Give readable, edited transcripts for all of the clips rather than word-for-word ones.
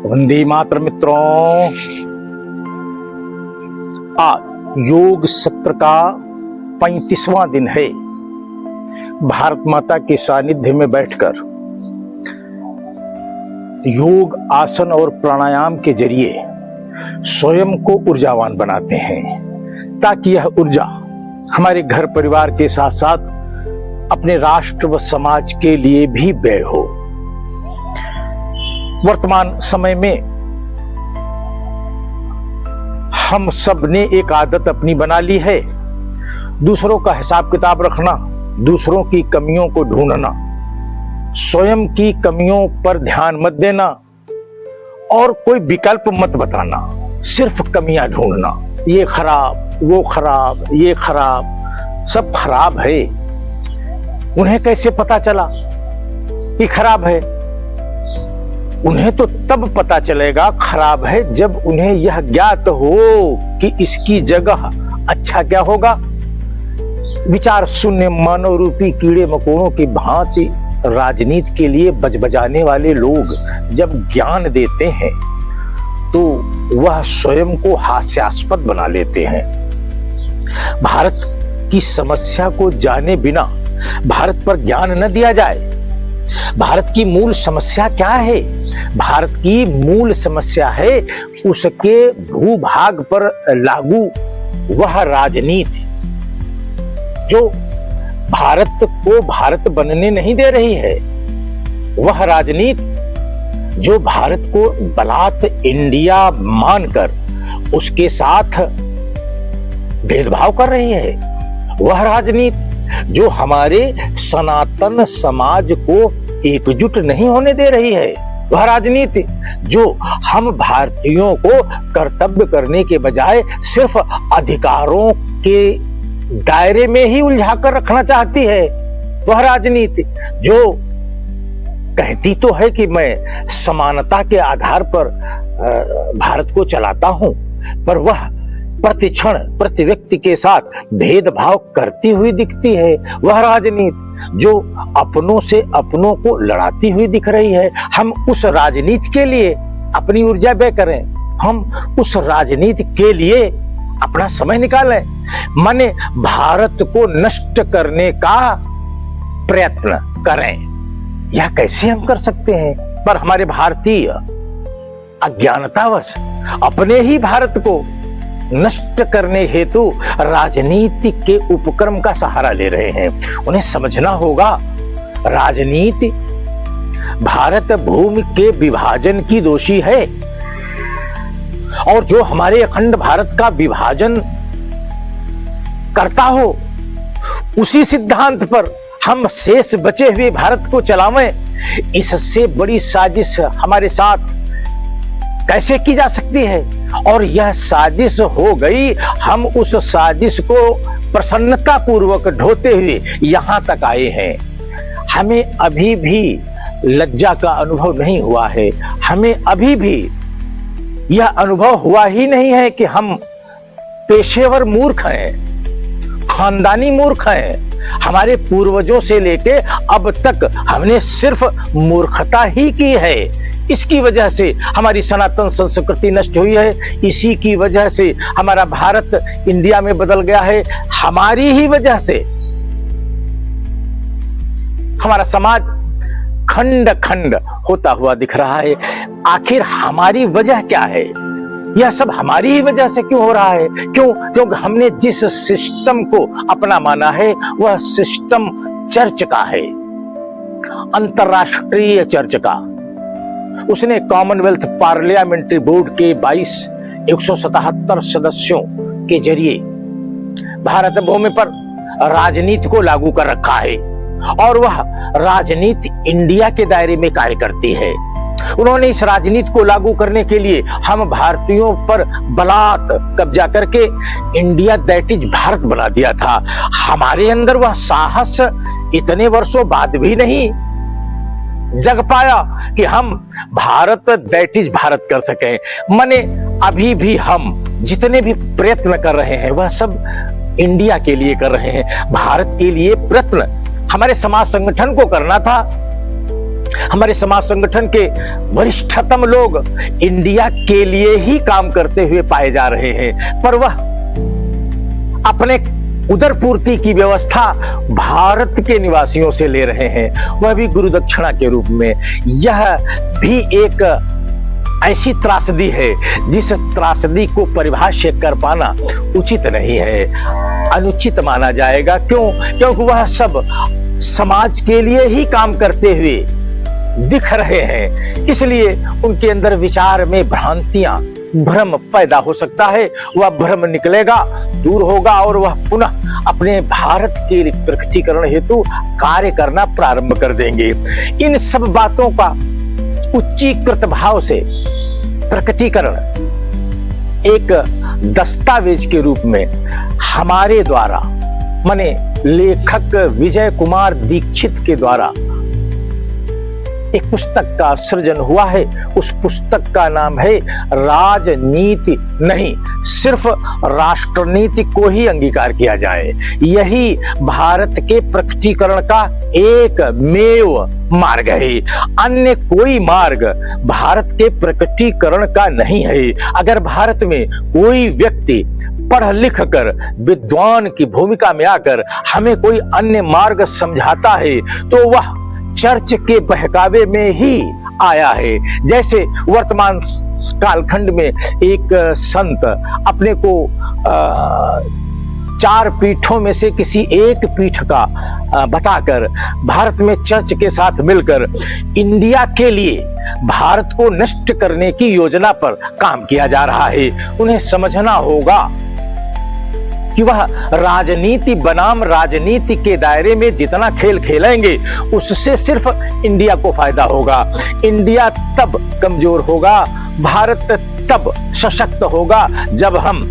वंदे मातरम मित्रों। आज योग सत्र का 35वां दिन है। भारत माता के सानिध्य में बैठकर योग आसन और प्राणायाम के जरिए स्वयं को ऊर्जावान बनाते हैं, ताकि यह ऊर्जा हमारे घर परिवार के साथ साथ अपने राष्ट्र व समाज के लिए भी व्यय हो। वर्तमान समय में हम सब ने एक आदत अपनी बना ली है, दूसरों का हिसाब किताब रखना, दूसरों की कमियों को ढूंढना, स्वयं की कमियों पर ध्यान मत देना और कोई विकल्प मत बताना, सिर्फ कमियां ढूंढना। ये खराब, वो खराब, ये खराब, सब खराब है। उन्हें कैसे पता चला कि खराब है? उन्हें तो तब पता चलेगा खराब है जब उन्हें यह ज्ञात हो कि इसकी जगह अच्छा क्या होगा। विचार शून्य मानव रूपी कीड़े मकोड़ों की भांति राजनीति के लिए बजबजाने वाले लोग जब ज्ञान देते हैं तो वह स्वयं को हास्यास्पद बना लेते हैं। भारत की समस्या को जाने बिना भारत पर ज्ञान न दिया जाए। भारत की मूल समस्या क्या है? भारत की मूल समस्या है उसके भूभाग पर लागू वह राजनीति जो भारत को भारत बनने नहीं दे रही है, वह राजनीति जो भारत को बलात् इंडिया मानकर उसके साथ भेदभाव कर रही है, वह राजनीति जो हमारे सनातन समाज को एकजुट नहीं होने दे रही है, वह राजनीति जो हम भारतीयों को कर्तव्य करने के बजाय सिर्फ अधिकारों के दायरे में ही उलझाकर रखना चाहती है, वह राजनीति जो कहती तो है कि मैं समानता के आधार पर भारत को चलाता हूं, पर वह प्रति क्षण प्रति व्यक्ति के साथ भेदभाव करती हुई दिखती है। वह राजनीति जो अपनों से अपनों को लड़ाती हुई दिख रही है। हम उस राजनीति के लिए अपनी ऊर्जा व्यय करें, हम उस राजनीति के लिए अपना समय निकालें, माने भारत को नष्ट करने का प्रयत्न करें। यह कैसे हम कर सकते हैं? पर हमारे भारतीय अज्ञानतावश अपने ही भारत को नष्ट करने हेतु राजनीति के उपक्रम का सहारा ले रहे हैं। उन्हें समझना होगा राजनीति भारत भूमि के विभाजन की दोषी है, और जो हमारे अखंड भारत का विभाजन करता हो उसी सिद्धांत पर हम शेष बचे हुए भारत को चलावें। इससे बड़ी साजिश हमारे साथ कैसे की जा सकती है? और यह साजिश हो गई, हम उस साजिश को प्रसन्नता पूर्वक ढोते हुए यहां तक आए हैं। हमें अभी भी लज्जा का अनुभव नहीं हुआ है, हमें अभी भी यह अनुभव हुआ ही नहीं है कि हम पेशेवर मूर्ख हैं, खानदानी मूर्ख हैं। हमारे पूर्वजों से लेके अब तक हमने सिर्फ मूर्खता ही की है। इसकी वजह से हमारी सनातन संस्कृति नष्ट हुई है, इसी की वजह से हमारा भारत इंडिया में बदल गया है, हमारी ही वजह से हमारा समाज खंड खंड होता हुआ दिख रहा है। आखिर हमारी वजह क्या है? यह सब हमारी ही वजह से क्यों हो रहा है? क्यों? क्योंकि हमने जिस सिस्टम को अपना माना है वह सिस्टम चर्च का है, अंतरराष्ट्रीय चर्च का। उसने कॉमनवेल्थ पार्लियामेंट्री बोर्ड के 177 सदस्यों के जरिए भारत भूमि पर राजनीति को लागू कर रखा है, और वह राजनीति इंडिया के दायरे में कार्य करती है। उन्होंने इस राजनीति को लागू करने के लिए हम भारतीयों पर बलात् कब्जा करके इंडिया दैट इज भारत बना दिया था। हमारे अंदर वह साहस इतने वर्षों बाद भी नहीं जग पाया कि हम भारत दैट इज भारत कर सके। माने अभी भी हम जितने भी प्रयत्न कर रहे हैं वह सब इंडिया के लिए कर रहे हैं। भारत के लिए प्रयत्न हमारे समाज संगठन को करना था, हमारे समाज संगठन के वरिष्ठतम लोग इंडिया के लिए ही काम करते हुए पाए जा रहे हैं, पर वह अपने उदर पूर्ति की व्यवस्था भारत के निवासियों से ले रहे हैं, वह भी गुरु दक्षिणा के रूप में। यह भी एक ऐसी त्रासदी है जिस त्रासदी को परिभाष्य कर पाना उचित नहीं है, अनुचित माना जाएगा। क्योंकि वह सब समाज के लिए ही काम करते हुए दिख रहे हैं, इसलिए उनके अंदर विचार में भ्रांतियां, भ्रम पैदा हो सकता है। वह भ्रम निकलेगा, दूर होगा और वह पुनः अपने भारत के प्रकटीकरण हेतु कार्य करना प्रारंभ कर देंगे। इन सब बातों का उच्चीकृत भाव से प्रकटीकरण एक दस्तावेज के रूप में हमारे द्वारा, माने लेखक विजय कुमार दीक्षित के द्वारा एक पुस्तक का सृजन हुआ है। उस पुस्तक का नाम है राजनीति नहीं, सिर्फ राष्ट्रनीति को ही अंगीकार किया जाए। यही भारत के प्रकटीकरण का एक मेव मार्ग है, अन्य कोई मार्ग भारत के प्रकटीकरण का नहीं है। अगर भारत में कोई व्यक्ति पढ़ लिख कर विद्वान की भूमिका में आकर हमें कोई अन्य मार्ग समझाता है तो वह चर्च के बहकावे में ही आया है। जैसे वर्तमान कालखंड में एक संत अपने को 4 पीठों में से किसी एक पीठ का बताकर भारत में चर्च के साथ मिलकर इंडिया के लिए भारत को नष्ट करने की योजना पर काम किया जा रहा है। उन्हें समझना होगा कि वह राजनीति बनाम राजनीति के दायरे में जितना खेल खेलेंगे उससे सिर्फ इंडिया को फायदा होगा। इंडिया तब कमजोर होगा, भारत तब सशक्त होगा जब हम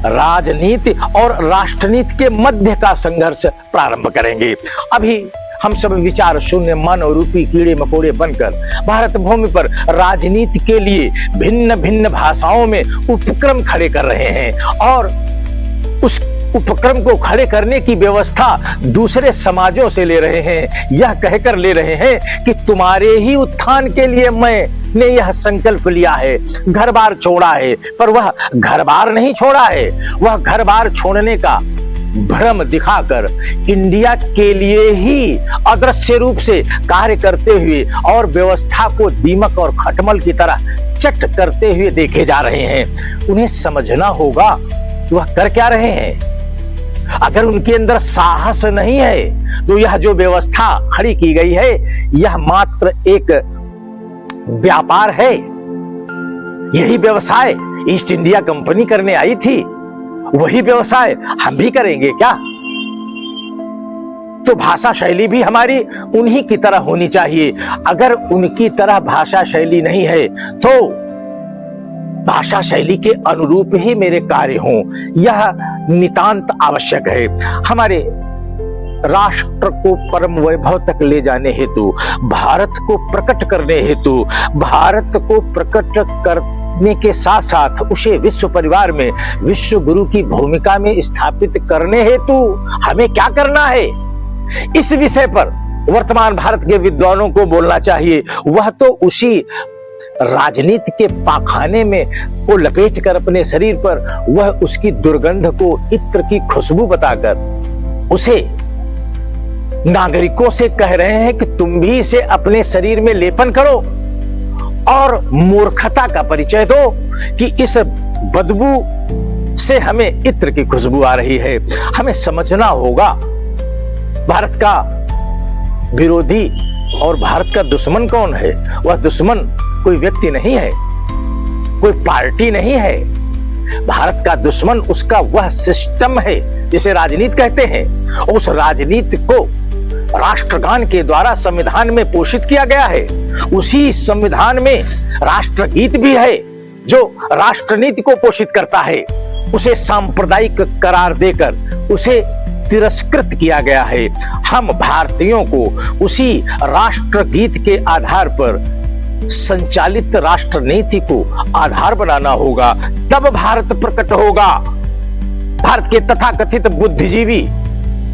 राजनीति और राष्ट्रनीति के मध्य का संघर्ष प्रारंभ करेंगे। अभी हम सब विचार शून्य मानव रूपी कीड़े मकोड़े बनकर भारत भूमि पर राजनीति के लिए भिन्न भिन्न भाषाओं में उपक्रम खड़े कर रहे हैं और उस उपक्रम को खड़े करने की व्यवस्था दूसरे समाजों से ले रहे हैं। यह कहकर ले रहे हैं कि तुम्हारे ही उत्थान के लिए मैंने यह संकल्प लिया है, घर बार छोड़ा है। पर वह घर बार नहीं छोड़ा है, वह घर बार छोड़ने का भ्रम दिखाकर इंडिया के लिए ही अदृश्य रूप से कार्य करते हुए और व्यवस्था को दीमक और खटमल की तरह चट करते हुए देखे जा रहे हैं। उन्हें समझना होगा वह कर क्या रहे हैं। अगर उनके अंदर साहस नहीं है तो यह जो व्यवस्था खड़ी की गई है यह मात्र एक व्यापार है। यही व्यवसाय ईस्ट इंडिया कंपनी करने आई थी, वही व्यवसाय हम भी करेंगे क्या? तो भाषा शैली भी हमारी उन्हीं की तरह होनी चाहिए। अगर उनकी तरह भाषा शैली नहीं है तो भाषा शैली के अनुरूप ही मेरे कार्य हों, यह नितांत आवश्यक है। हमारे राष्ट्र को परम वैभव तक ले जाने हेतु, भारत को प्रकट करने हेतु, भारत को प्रकट करने के साथ साथ उसे विश्व परिवार में विश्व गुरु की भूमिका में स्थापित करने हेतु हमें क्या करना है, इस विषय पर वर्तमान भारत के विद्वानों को बोलना चाहिए। वह तो उसी राजनीति के पाखाने में को लपेट कर अपने शरीर पर वह उसकी दुर्गंध को इत्र की खुशबू बताकर उसे नागरिकों से कह रहे हैं कि तुम भी इसे अपने शरीर में लेपन करो और मूर्खता का परिचय दो कि इस बदबू से हमें इत्र की खुशबू आ रही है। हमें समझना होगा भारत का विरोधी और भारत का दुश्मन कौन है। वह दुश्मन कोई व्यक्ति नहीं है, कोई पार्टी नहीं है। भारत का दुश्मन उसका वह सिस्टम है जिसे राजनीति कहते हैं। उस राजनीति को राष्ट्रगान के द्वारा संविधान में पोषित किया गया है। उसी संविधान में राष्ट्रगीत भी है जो राष्ट्रनीति को पोषित करता है। उसे सांप्रदायिक करार देकर उसे तिरस्कृत किया गया है। हम भारतीयों को उसी राष्ट्रगीत के आधार पर संचालित राष्ट्रनीति को आधार बनाना होगा, तब भारत प्रकट होगा। भारत के तथाकथित बुद्धिजीवी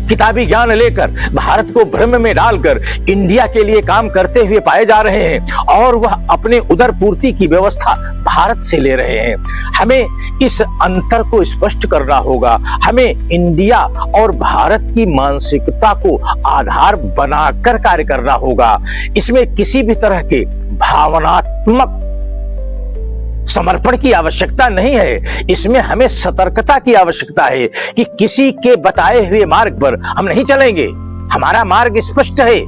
किताबी ज्ञान लेकर भारत को भ्रम में डालकर इंडिया के लिए काम करते हुए पाए जा रहे हैं और वह अपने उदर पूर्ति की व्यवस्था भारत से ले रहे हैं। हमें इस अंतर को स्पष्ट करना होगा। हमें इंडिया और भारत की मानसिकता को आधार बनाकर कार्य करना होगा। इसमें किसी भी तरह के भावनात्मक समर्पण की आवश्यकता नहीं है। इसमें हमें सतर्कता की आवश्यकता है कि किसी के बताए हुए मार्ग पर हम नहीं चलेंगे। हमारा मार्ग स्पष्ट है।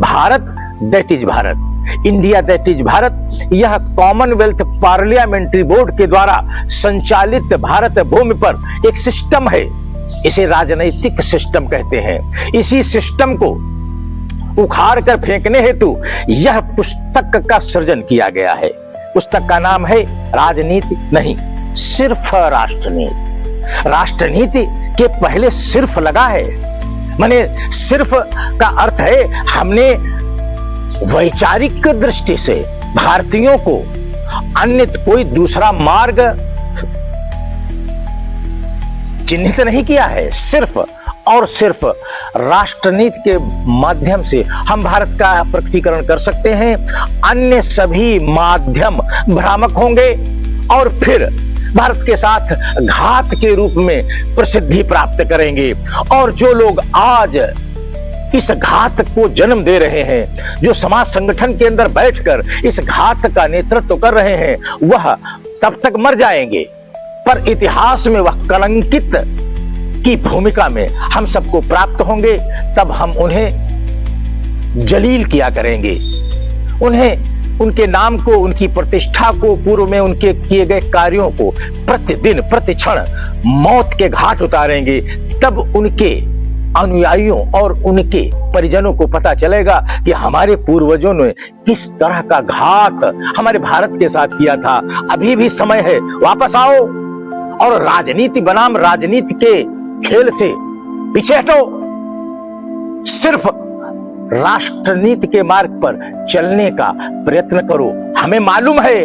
Bharat that is Bharat, India that is Bharat. यह कॉमनवेल्थ पार्लियामेंट्री बोर्ड के द्वारा संचालित भारत भूमि पर एक सिस्टम है। इसे राजनैतिक सिस्टम कहते हैं। इसी सिस्टम को उखाड़ कर फेंकने हेतु यह पुस्तक का सृजन किया गया है। पुस्तक का नाम है राजनीति नहीं, सिर्फ राष्ट्रनीति। राष्ट्रनीति के पहले सिर्फ लगा है, माने सिर्फ का अर्थ है हमने वैचारिक दृष्टि से भारतीयों को अन्य कोई दूसरा मार्ग चिन्हित नहीं किया है। सिर्फ और सिर्फ राष्ट्रनीति के माध्यम से हम भारत का प्रकटीकरण कर सकते हैं। अन्य सभी माध्यम भ्रामक होंगे और फिर भारत के साथ घात के रूप में प्रसिद्धि प्राप्त करेंगे। और जो लोग आज इस घात को जन्म दे रहे हैं, जो समाज संगठन के अंदर बैठकर इस घात का नेतृत्व कर रहे हैं, वह तब तक मर जाएंगे, पर इतिहास में वह कलंकित की भूमिका में हम सबको प्राप्त होंगे। तब हम उन्हें जलील किया करेंगे, उन्हें उनके नाम को, उनकी प्रतिष्ठा को, पूर्व में उनके किए गए कार्यों को प्रतिदिन प्रतिक्षण मौत के घाट उतारेंगे। तब उनके अनुयायियों और उनके परिजनों को पता चलेगा कि हमारे पूर्वजों ने किस तरह का घात हमारे भारत के साथ किया था। अभी भी समय है, वापस आओ और राजनीति बनाम राजनीति के खेल से पीछे हटो। सिर्फ राष्ट्रनीति के मार्ग पर चलने का प्रयत्न करो। हमें मालूम है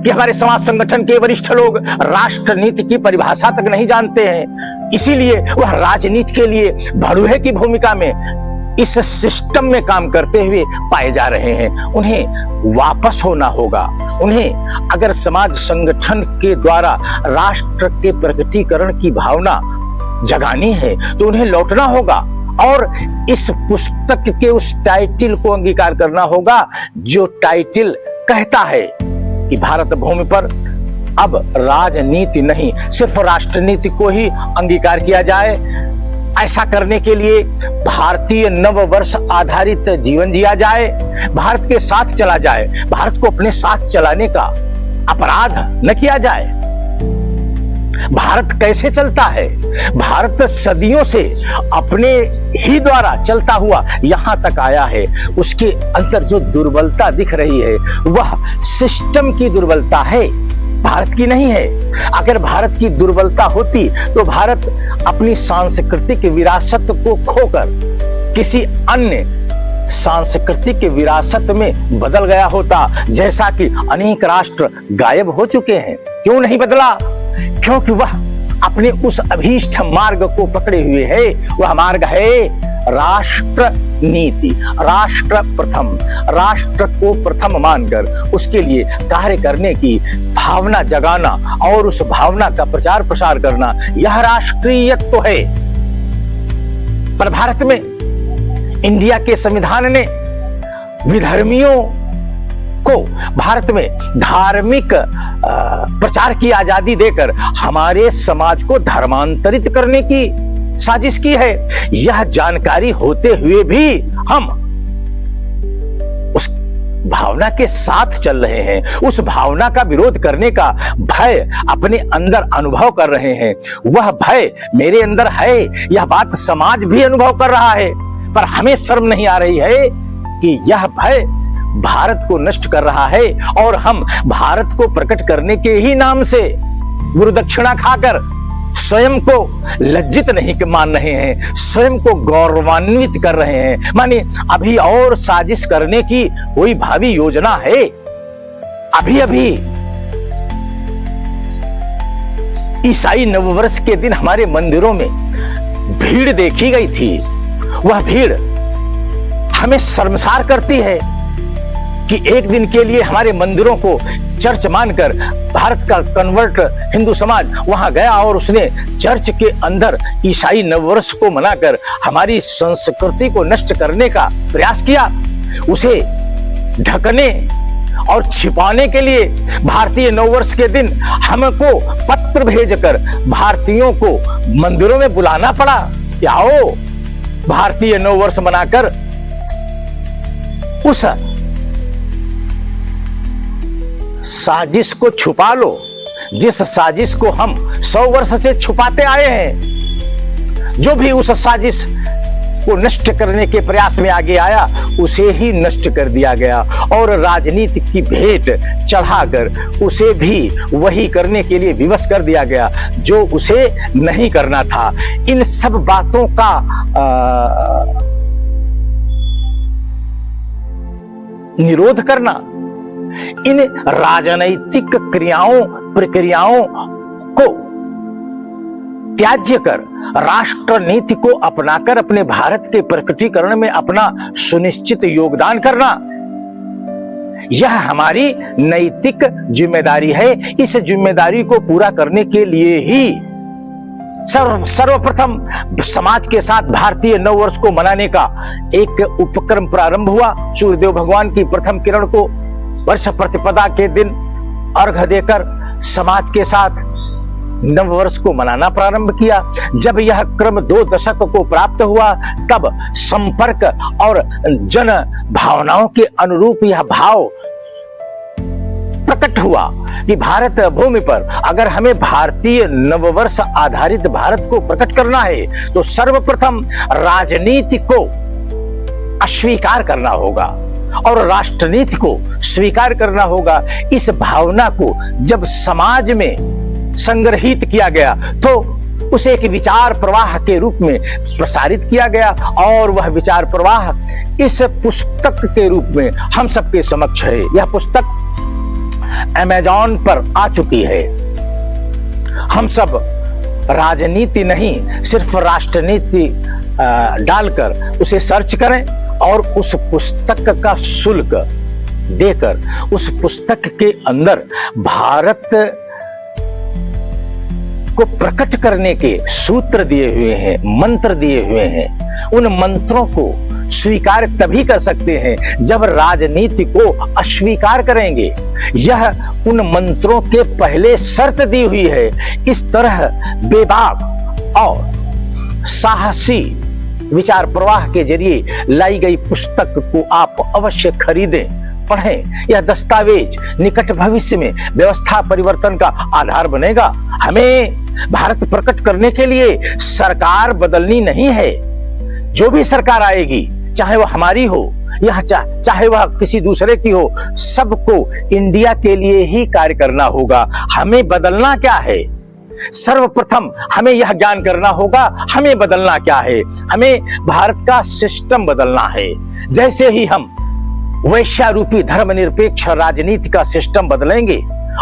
कि हमारे समाज संगठन के वरिष्ठ लोग राष्ट्रनीति की परिभाषा तक नहीं जानते हैं, इसीलिए वह राजनीति के लिए भड़ूहे की भूमिका में इस सिस्टम में काम करते हुए पाए जा रहे हैं। उन्हें वापस होना होगा। उन्हें अगर समाज संगठन के द्वारा राष्ट्र के प्रकटीकरण की भावना जगानी है तो उन्हें लौटना होगा और इस पुस्तक के उस टाइटल को अंगीकार करना होगा जो टाइटल कहता है कि भारत भूमि पर अब राजनीति नहीं, सिर्फ राष्ट्रनीति को ही अंगीकार किया जाए। ऐसा करने के लिए भारतीय नववर्ष आधारित जीवन जिया जाए, भारत के साथ चला जाए, भारत को अपने साथ चलाने का अपराध न किया जाए। भारत कैसे चलता है? भारत सदियों से अपने ही द्वारा चलता हुआ यहां तक आया है। उसके अंदर जो दुर्बलता दिख रही है वह सिस्टम की दुर्बलता है, भारत की नहीं है। अगर भारत की दुर्बलता होती तो भारत अपनी सांस्कृतिक विरासत को खोकर किसी अन्य सांस्कृतिक विरासत में बदल गया होता, जैसा कि अनेक राष्ट्र गायब हो चुके हैं। क्यों नहीं बदला? क्योंकि वह अपने उस अभीष्ट मार्ग को पकड़े हुए है। वह मार्ग है राष्ट्र नीति, राष्ट्र प्रथम, राष्ट्र को प्रथम मानकर उसके लिए कार्य करने की भावना जगाना और उस भावना का प्रचार प्रसार करना, यह राष्ट्रीयत्व है। पर भारत में इंडिया के संविधान ने विधर्मियों को भारत में धार्मिक प्रचार की आजादी देकर हमारे समाज को धर्मांतरित करने की साजिश की है। यह जानकारी होते हुए भी हम उस भावना के साथ चल रहे हैं, उस भावना का विरोध करने का भय अपने अंदर अनुभव कर रहे हैं। वह भय मेरे अंदर है, यह बात समाज भी अनुभव कर रहा है, पर हमें शर्म नहीं आ रही है कि यह भय भारत को नष्ट कर रहा है और हम भारत को प्रकट करने के ही नाम से गुरुदक्षिणा खाकर स्वयं को लज्जित नहीं मान रहे हैं, स्वयं को गौरवान्वित कर रहे हैं। माने अभी और साजिश करने की कोई भावी योजना है? अभी अभी ईसाई नववर्ष के दिन हमारे मंदिरों में भीड़ देखी गई थी, वह भीड़ हमें शर्मसार करती है कि एक दिन के लिए हमारे मंदिरों को चर्च मानकर भारत का कन्वर्ट हिंदू समाज वहां गया और उसने चर्च के अंदर ईसाई नववर्ष को मनाकर हमारी संस्कृति को नष्ट करने का प्रयास किया। उसे ढकने और छिपाने के लिए भारतीय नववर्ष के दिन हमको पत्र भेजकर भारतीयों को मंदिरों में बुलाना पड़ा कि आओ भारतीय नववर्ष मनाकर उस साजिश को छुपा लो, जिस साजिश को हम 100 वर्ष से छुपाते आए हैं। जो भी उस साजिश को नष्ट करने के प्रयास में आगे आया उसे ही नष्ट कर दिया गया और राजनीति की भेंट चढ़ाकर उसे भी वही करने के लिए विवश कर दिया गया जो उसे नहीं करना था। इन सब बातों का निरोध करना, इन राजनैतिक क्रियाओं प्रक्रियाओं को त्याज्य कर राष्ट्र नीति को अपनाकर अपने भारत के प्रकटीकरण में अपना सुनिश्चित योगदान करना, यह हमारी नैतिक जिम्मेदारी है। इस जिम्मेदारी को पूरा करने के लिए ही सर्वप्रथम समाज के साथ भारतीय नववर्ष को मनाने का एक उपक्रम प्रारंभ हुआ। सूर्यदेव भगवान की प्रथम किरण को वर्ष प्रतिपदा के दिन अर्घ देकर समाज के साथ नववर्ष को मनाना प्रारंभ किया। जब यह क्रम 2 दशक को प्राप्त हुआ तब संपर्क और जन भावनाओं के अनुरूप यह भाव प्रकट हुआ कि भारत भूमि पर अगर हमें भारतीय नववर्ष आधारित भारत को प्रकट करना है तो सर्वप्रथम राजनीति को अस्वीकार करना होगा और राष्ट्रनीति को स्वीकार करना होगा। इस भावना को जब समाज में संग्रहित किया गया तो उसे एक विचार प्रवाह के रूप में प्रसारित किया गया और वह विचार प्रवाह इस पुस्तक के रूप में हम सबके समक्ष है। यह पुस्तक अमेज़न पर आ चुकी है। हम सब राजनीति नहीं सिर्फ राष्ट्रनीति डालकर उसे सर्च करें और उस पुस्तक का शुल्क देकर उस पुस्तक के अंदर भारत को प्रकट करने के सूत्र दिए हुए हैं, मंत्र दिए हुए हैं। उन मंत्रों को स्वीकार तभी कर सकते हैं जब राजनीति को अस्वीकार करेंगे। यह उन मंत्रों के पहले शर्त दी हुई है। इस तरह बेबाक और साहसी विचार प्रवाह के जरिए लाई गई पुस्तक को आप अवश्य खरीदें, पढ़ें। यह दस्तावेज निकट भविष्य में व्यवस्था परिवर्तन का आधार बनेगा। हमें भारत प्रकट करने के लिए सरकार बदलनी नहीं है। जो भी सरकार आएगी, चाहे वह हमारी हो या चाहे वह किसी दूसरे की हो, सबको इंडिया के लिए ही कार्य करना होगा। हमें बदलना क्या है? सर्वप्रथम हमें यह ज्ञान करना होगा हमें बदलना क्या है। हमें भारत का सिस्टम बदलना है। जैसे ही हम वैश्यारूपी धर्मनिरपेक्ष राजनीति का सिस्टम बदलेंगे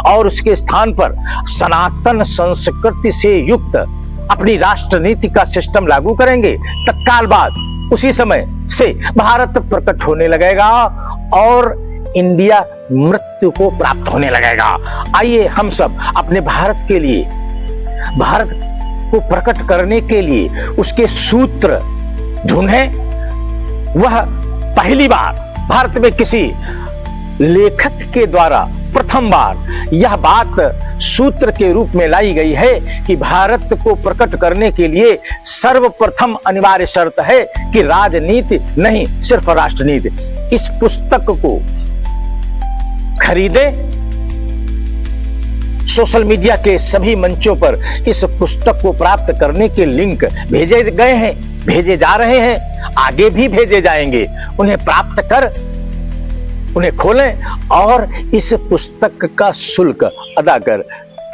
और उसके स्थान पर सनातन संस्कृति से युक्त अपनी राष्ट्रनीति का सिस्टम लागू करेंगे, तत्काल बाद उसी समय से भारत प्रकट होने लगेगा और इंडिया मृत्यु को प्राप्त होने लगेगा। आइए हम सब अपने भारत के लिए, भारत को प्रकट करने के लिए उसके सूत्र ढूंढें। वह पहली बार भारत में किसी लेखक के द्वारा प्रथम बार यह बात सूत्र के रूप में लाई गई है कि भारत को प्रकट करने के लिए सर्वप्रथम अनिवार्य शर्त है कि राजनीति नहीं सिर्फ राष्ट्रनीति। इस पुस्तक को खरीदें। सोशल मीडिया के सभी मंचों पर इस पुस्तक को प्राप्त करने के लिंक भेजे गए हैं, भेजे जा रहे हैं, आगे भी भेजे जाएंगे। उन्हें प्राप्त कर उन्हें खोलें और इस पुस्तक का शुल्क अदा कर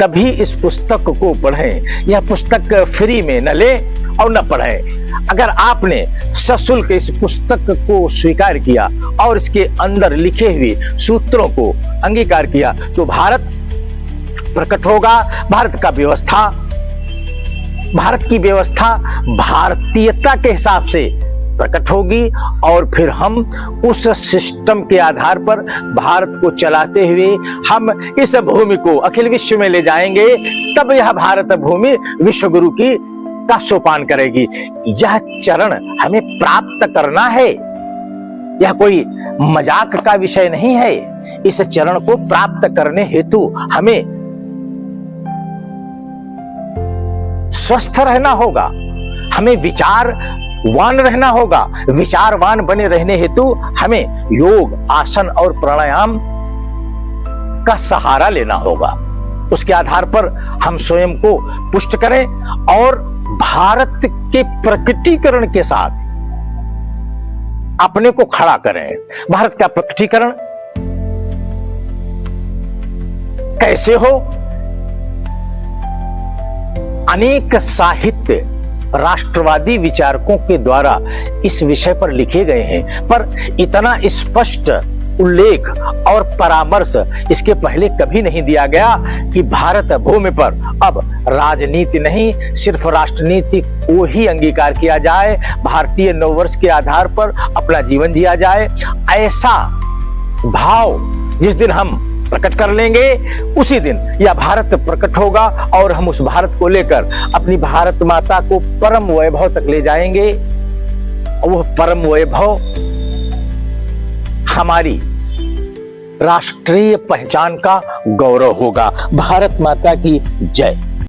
तभी इस पुस्तक को पढ़ें। यह पुस्तक फ्री में न लें और न पढ़ें। अगर आपने सशुल्क इस पुस्तक को स्वीकार किया और इसके अंदर लिखे हुए सूत्रों को अंगीकार किया तो भारत प्रकट होगा। भारत का व्यवस्था भारत की व्यवस्था भारतीयता के हिसाब से प्रकट होगी और फिर हम उस सिस्टम के आधार पर भारत को चलाते हुए हम इस भूमि को अखिल विश्व में ले जाएंगे। तब यह भारत भूमि विश्व गुरु की का सोपान करेगी। यह चरण हमें प्राप्त करना है, यह कोई मजाक का विषय नहीं है। इस चरण को प्राप्त करने हेतु हमें स्वस्थ रहना होगा, हमें विचारवान रहना होगा। विचारवान बने रहने हेतु हमें योग, आसन और प्राणायाम का सहारा लेना होगा। उसके आधार पर हम स्वयं को पुष्ट करें और भारत के प्रकटीकरण के साथ अपने को खड़ा करें। भारत का प्रकटीकरण कैसे हो? अनेक साहित्य राष्ट्रवादी विचारकों के द्वारा इस विषय पर लिखे गए हैं, पर इतना स्पष्ट उल्लेख और परामर्श इसके पहले कभी नहीं दिया गया कि भारत भूमि पर अब राजनीति नहीं, सिर्फ राष्ट्रनीति को ही अंगीकार किया जाए, भारतीय नववर्ष के आधार पर अपना जीवन जिया जाए। ऐसा भाव जिस दिन हम प्रकट कर लेंगे उसी दिन यह भारत प्रकट होगा और हम उस भारत को लेकर अपनी भारत माता को परम वैभव तक ले जाएंगे। वह परम वैभव हमारी राष्ट्रीय पहचान का गौरव होगा। भारत माता की जय।